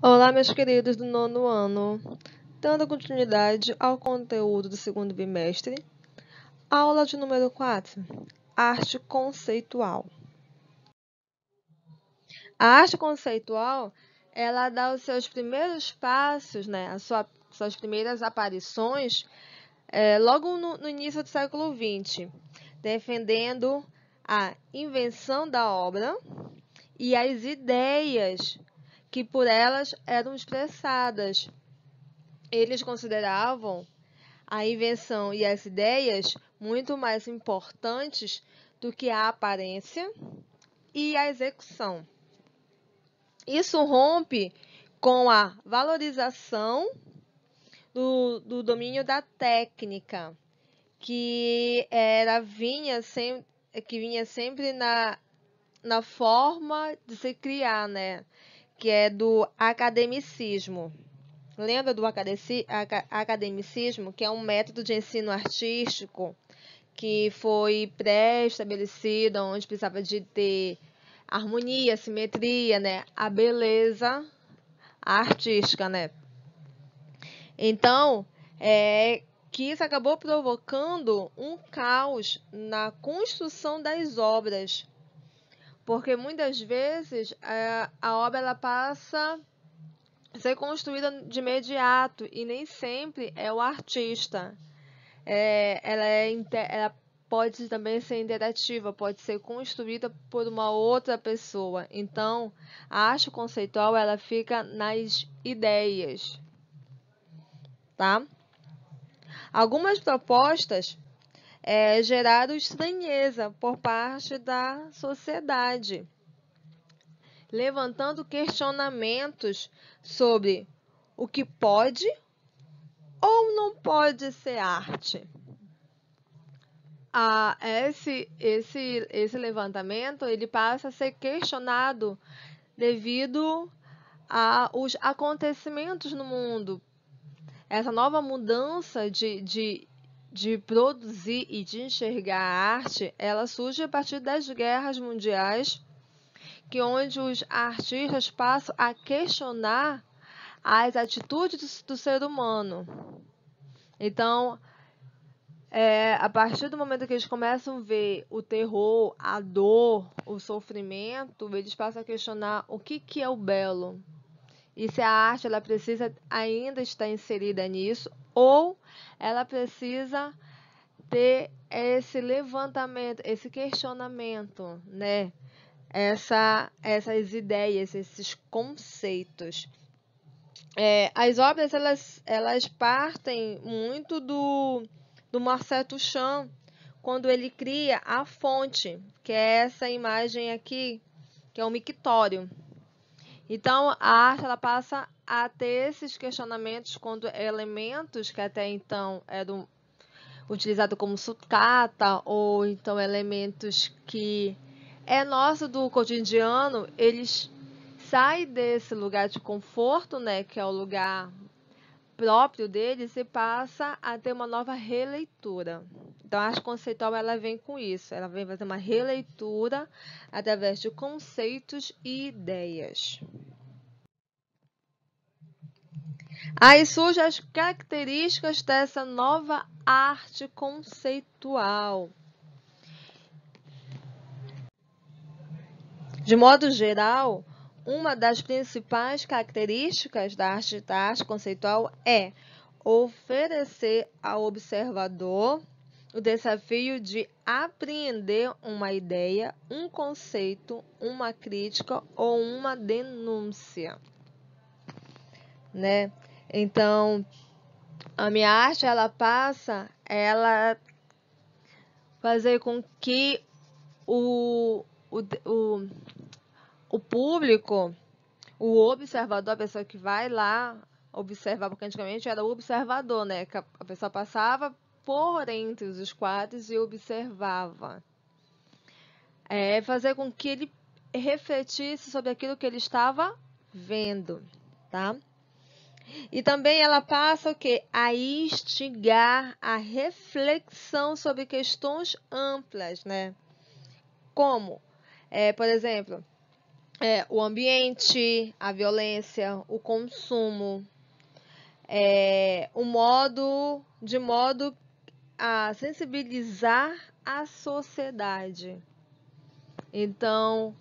Olá, meus queridos do nono ano. Dando continuidade ao conteúdo do segundo bimestre, aula de número 4, arte conceitual. A arte conceitual, ela dá os seus primeiros passos, né, suas primeiras aparições, logo no início do século XX, defendendo a invenção da obra e as ideias que por elas eram expressadas. Eles consideravam a invenção e as ideias muito mais importantes do que a aparência e a execução. Isso rompe com a valorização do domínio da técnica, que vinha sempre na forma de se criar, né? Que é do academicismo. Lembra do academicismo, que é um método de ensino artístico que foi pré-estabelecido, onde precisava de ter harmonia, simetria, né? A beleza artística, né? Então, que isso acabou provocando um caos na construção das obras, porque muitas vezes a obra ela passa ser construída de imediato e nem sempre é o artista. Ela pode também ser interativa, pode ser construída por uma outra pessoa. Então, a arte conceitual ela fica nas ideias, tá? Algumas propostas geraram estranheza por parte da sociedade, levantando questionamentos sobre o que pode ou não pode ser arte. Esse levantamento ele passa a ser questionado devido aos acontecimentos no mundo. Essa nova mudança de produzir e de enxergar a arte, ela surge a partir das guerras mundiais, onde os artistas passam a questionar as atitudes do ser humano. Então, a partir do momento que eles começam a ver o terror, a dor, o sofrimento, eles passam a questionar o que é o belo. E se a arte ela precisa ainda estar inserida nisso, ou ela precisa ter esse levantamento, esse questionamento, né? Essas ideias, esses conceitos. As obras elas partem muito do Marcel Duchamp, quando ele cria a fonte, que é essa imagem aqui, que é o mictório. Então, a arte ela passa a ter esses questionamentos quando elementos que até então eram utilizados como sucata, ou então elementos que é nosso do cotidiano, eles saem desse lugar de conforto, né, que é o lugar próprio deles, e passa a ter uma nova releitura. Então, a arte conceitual ela vem com isso, ela vem fazer uma releitura através de conceitos e ideias. Aí surgem as características dessa nova arte conceitual. De modo geral, uma das principais características da arte conceitual é oferecer ao observador o desafio de apreender uma ideia, um conceito, uma crítica ou uma denúncia, né? Então, a minha arte ela passa fazer com que o público, o observador, a pessoa que vai lá observar, porque antigamente era o observador, né? Que a pessoa passava por entre os quadros e observava. Fazer com que ele refletisse sobre aquilo que ele estava vendo, tá? E também ela passa o quê? A instigar a reflexão sobre questões amplas, né? Como, por exemplo, o ambiente, a violência, o consumo, de modo a sensibilizar a sociedade. Então,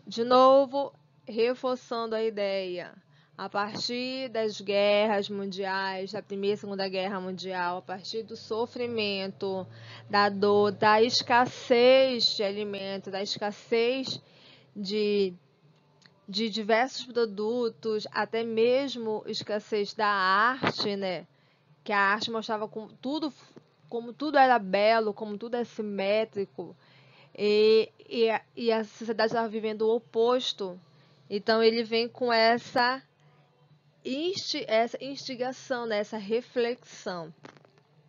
de novo, reforçando a ideia, a partir das guerras mundiais, da Primeira e Segunda Guerra Mundial, a partir do sofrimento, da dor, da escassez de alimento, da escassez de diversos produtos, até mesmo escassez da arte, né? Que a arte mostrava como tudo era belo, como tudo é simétrico, e a sociedade estava vivendo o oposto. Então ele vem com essa instigação, né? Essa reflexão.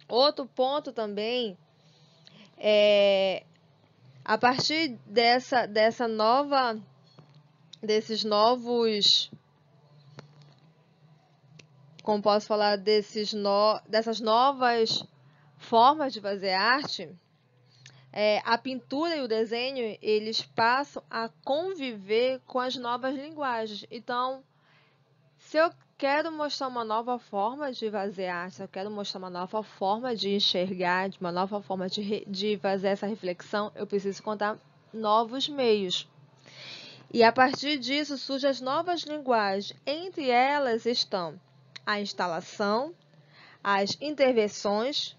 Outro ponto também é a partir desses novos, como posso falar, dessas novas formas de fazer arte, a pintura e o desenho, eles passam a conviver com as novas linguagens. Então, se eu quero mostrar uma nova forma de fazer arte, se eu quero mostrar uma nova forma de enxergar, uma nova forma de fazer essa reflexão, eu preciso contar novos meios. E a partir disso surgem as novas linguagens. Entre elas estão a instalação, as intervenções,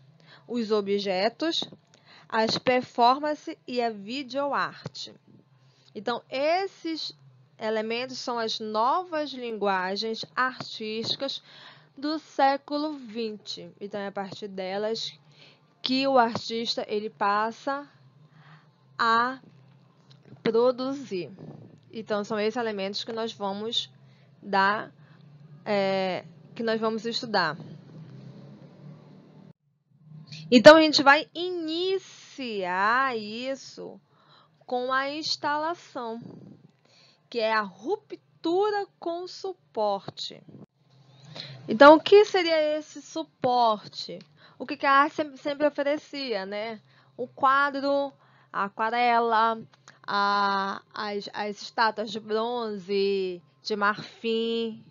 os objetos, as performances e a videoarte. Então, esses elementos são as novas linguagens artísticas do século XX. Então, é a partir delas que o artista ele passa a produzir. Então, são esses elementos que nós vamos que nós vamos estudar. Então, a gente vai iniciar isso com a instalação, que é a ruptura com suporte. Então, o que seria esse suporte? O que a arte sempre oferecia, né? O quadro, a aquarela, as estátuas de bronze, de marfim.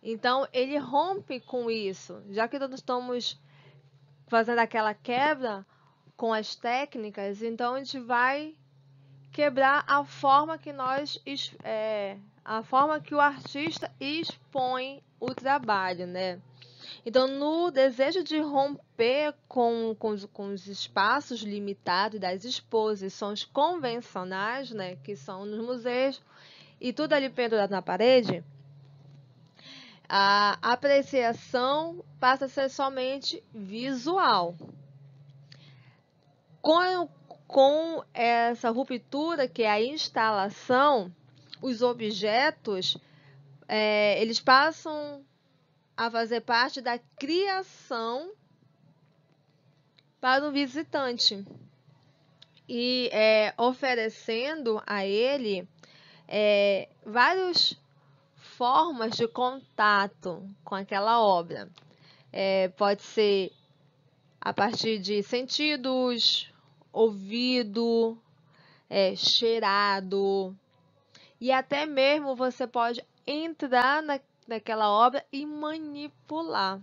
Então, ele rompe com isso. Já que nós estamos fazendo aquela quebra com as técnicas, então a gente vai quebrar a forma que a forma que o artista expõe o trabalho, né? Então, no desejo de romper com os espaços limitados das exposições convencionais, né, que são nos museus, e tudo ali pendurado na parede, a apreciação passa a ser somente visual. Com essa ruptura, que é a instalação, os objetos, eles passam a fazer parte da criação para o visitante e oferecendo a ele várias formas de contato com aquela obra. Pode ser a partir de sentidos, ouvido, cheirado, e até mesmo você pode entrar naquela obra e manipular.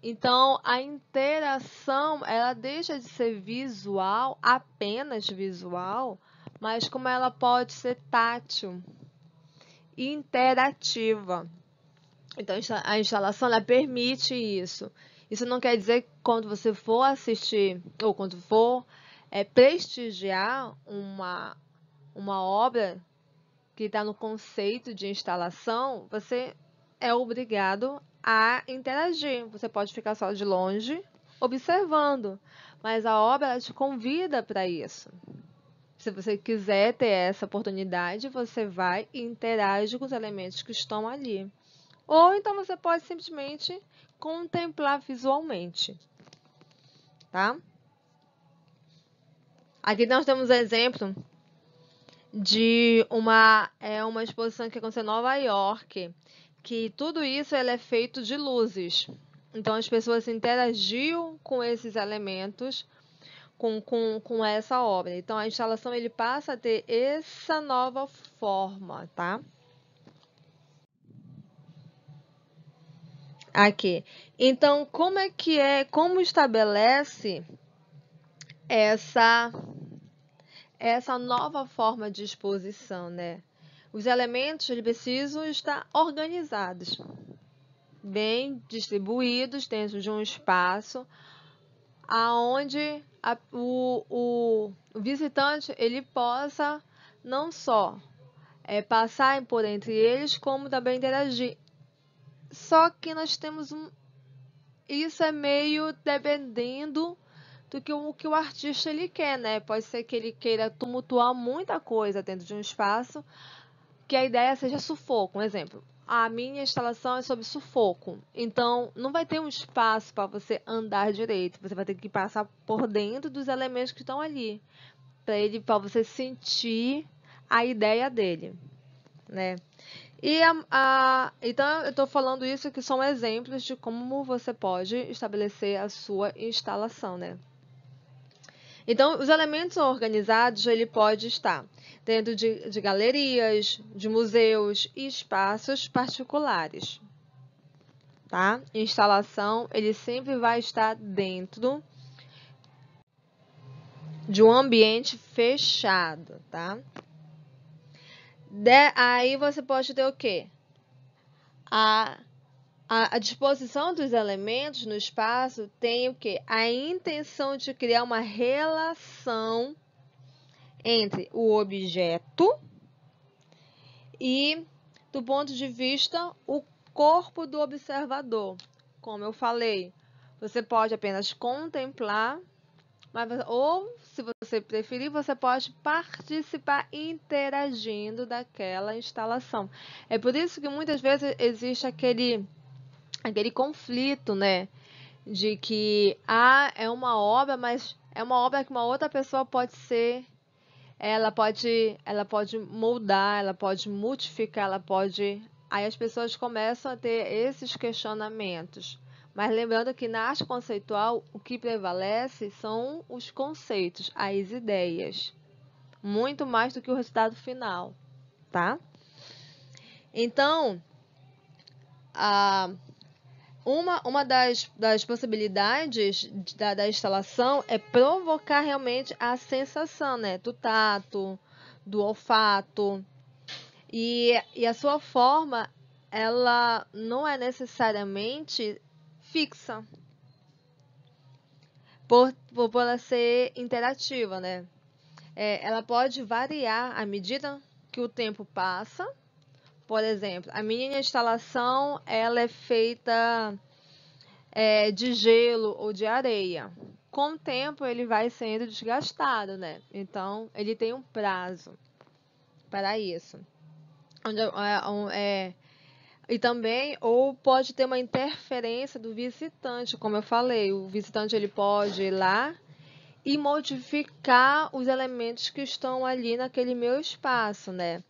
Então, a interação, ela deixa de ser visual, apenas visual, mas como ela pode ser tátil, interativa. Então, a instalação, ela permite isso. Isso não quer dizer que quando você for assistir, ou quando for prestigiar uma obra que está no conceito de instalação, você é obrigado a interagir. Você pode ficar só de longe observando, mas a obra ela te convida para isso. Se você quiser ter essa oportunidade, você vai e interage com os elementos que estão ali. Ou então você pode simplesmente contemplar visualmente, tá? Aqui nós temos um exemplo de uma exposição que aconteceu em Nova York, que tudo isso é feito de luzes. Então, as pessoas interagiam com esses elementos com essa obra. Então, a instalação ele passa a ter essa nova forma, tá? Aqui. Então, como estabelece essa nova forma de exposição, né? Os elementos eles precisam estar organizados, bem distribuídos dentro de um espaço aonde o visitante ele possa não só passar por entre eles, como também interagir. Só que nós temos isso é meio dependendo do que o artista ele quer, né? Pode ser que ele queira tumultuar muita coisa dentro de um espaço, que a ideia seja sufoco. Um exemplo, a minha instalação é sobre sufoco. Então, não vai ter um espaço para você andar direito. Você vai ter que passar por dentro dos elementos que estão ali, para você sentir a ideia dele, né? E então, eu estou falando isso que são exemplos de como você pode estabelecer a sua instalação, né? Então, os elementos organizados, ele pode estar dentro de galerias, de museus e espaços particulares, tá? Instalação, ele sempre vai estar dentro de um ambiente fechado, tá? Aí você pode ter o quê? A disposição dos elementos no espaço tem o quê? A intenção de criar uma relação entre o objeto e, do ponto de vista, o corpo do observador. Como eu falei, você pode apenas contemplar, ou, se você preferir, você pode participar interagindo daquela instalação. É por isso que muitas vezes existe aquele conflito, né? De que é uma obra, mas é uma obra que uma outra pessoa pode ser, ela pode moldar, ela pode modificar, ela pode. Aí as pessoas começam a ter esses questionamentos. Mas lembrando que na arte conceitual o que prevalece são os conceitos, as ideias, muito mais do que o resultado final, tá? Então, uma das possibilidades da instalação é provocar realmente a sensação, né, do tato, do olfato. E a sua forma, ela não é necessariamente fixa, por ela ser interativa, né? Ela pode variar à medida que o tempo passa. Por exemplo, a minha instalação ela é feita de gelo ou de areia. Com o tempo ele vai sendo desgastado, né? Então ele tem um prazo para isso. E também, ou pode ter uma interferência do visitante, como eu falei, o visitante ele pode ir lá e modificar os elementos que estão ali naquele meu espaço, né?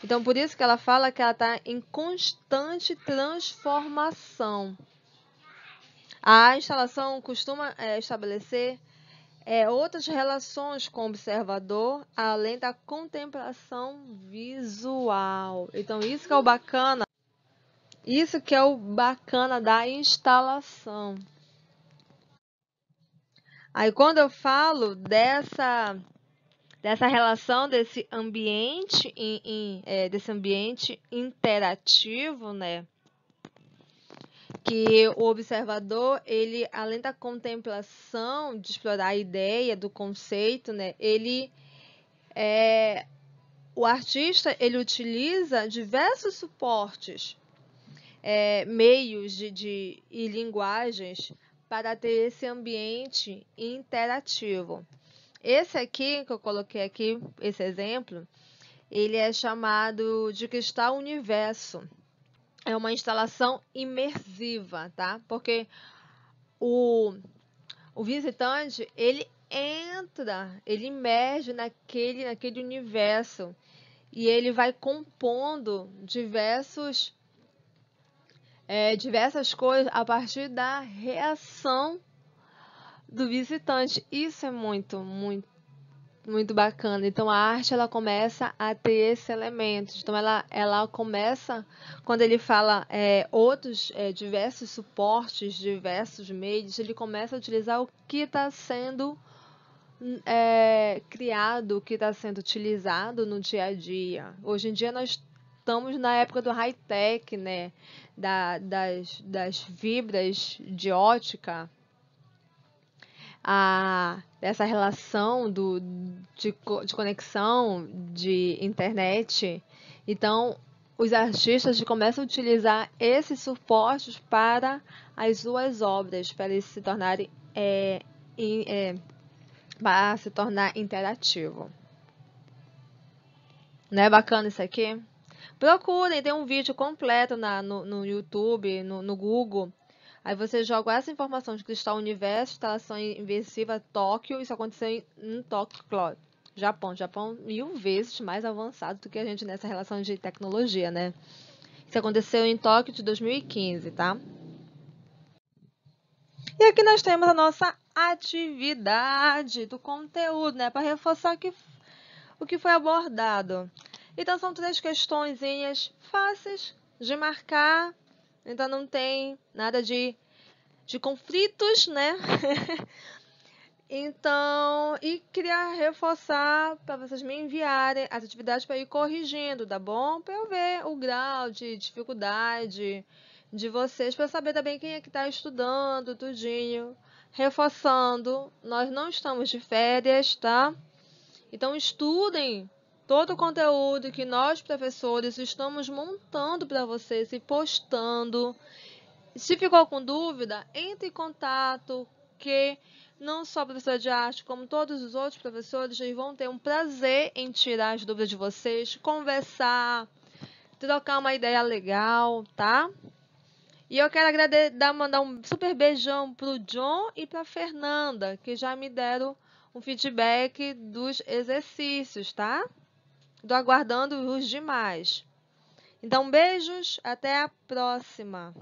Então, por isso que ela fala que ela está em constante transformação. A instalação costuma estabelecer outras relações com o observador, além da contemplação visual. Então, isso que é o bacana. Isso que é o bacana da instalação. Aí, quando eu falo dessa relação desse ambiente desse ambiente interativo, né? Que o observador, ele, além da contemplação, de explorar a ideia do conceito, né? O artista, ele utiliza diversos suportes, meios e linguagens para ter esse ambiente interativo. Esse aqui, que eu coloquei aqui, esse exemplo, ele é chamado de Cristal Universo. É uma instalação imersiva, tá? Porque o visitante, ele entra, ele emerge naquele universo e ele vai compondo diversas coisas a partir da reação do visitante. Isso é muito, muito, muito bacana. Então, a arte, ela começa a ter esse elemento. Então, ela começa, quando ele fala outros, diversos suportes, diversos meios, ele começa a utilizar o que está sendo criado, o que está sendo utilizado no dia a dia. Hoje em dia, nós estamos na época do high-tech, né? Das fibras de ótica, dessa relação de conexão de internet. Então, os artistas começam a utilizar esses suportes para as suas obras, para eles se tornarem para se tornar interativo. Não é bacana isso aqui? Procurem, tem um vídeo completo no YouTube, no Google. Aí você joga essa informação de Cristal Universo, instalação inversiva Tóquio. Isso aconteceu em Tóquio, claro. Japão. Japão 1000 vezes mais avançado do que a gente nessa relação de tecnologia, né? Isso aconteceu em Tóquio de 2015, tá? E aqui nós temos a nossa atividade do conteúdo, né? Para reforçar o que foi abordado. Então, são 3 questõezinhas fáceis de marcar. Então, não tem nada de conflitos, né? Então, e queria reforçar para vocês me enviarem as atividades para ir corrigindo, tá bom? Para eu ver o grau de dificuldade de vocês, para saber também quem é que está estudando, tudinho. Reforçando, nós não estamos de férias, tá? Então, estudem todo o conteúdo que nós, professores, estamos montando para vocês e postando. Se ficou com dúvida, entre em contato, que não só a professora de arte, como todos os outros professores, eles vão ter um prazer em tirar as dúvidas de vocês, conversar, trocar uma ideia legal, tá? E eu quero mandar um super beijão pro John e pra Fernanda, que já me deram um feedback dos exercícios, tá? Tô aguardando os demais. Então, beijos, até a próxima.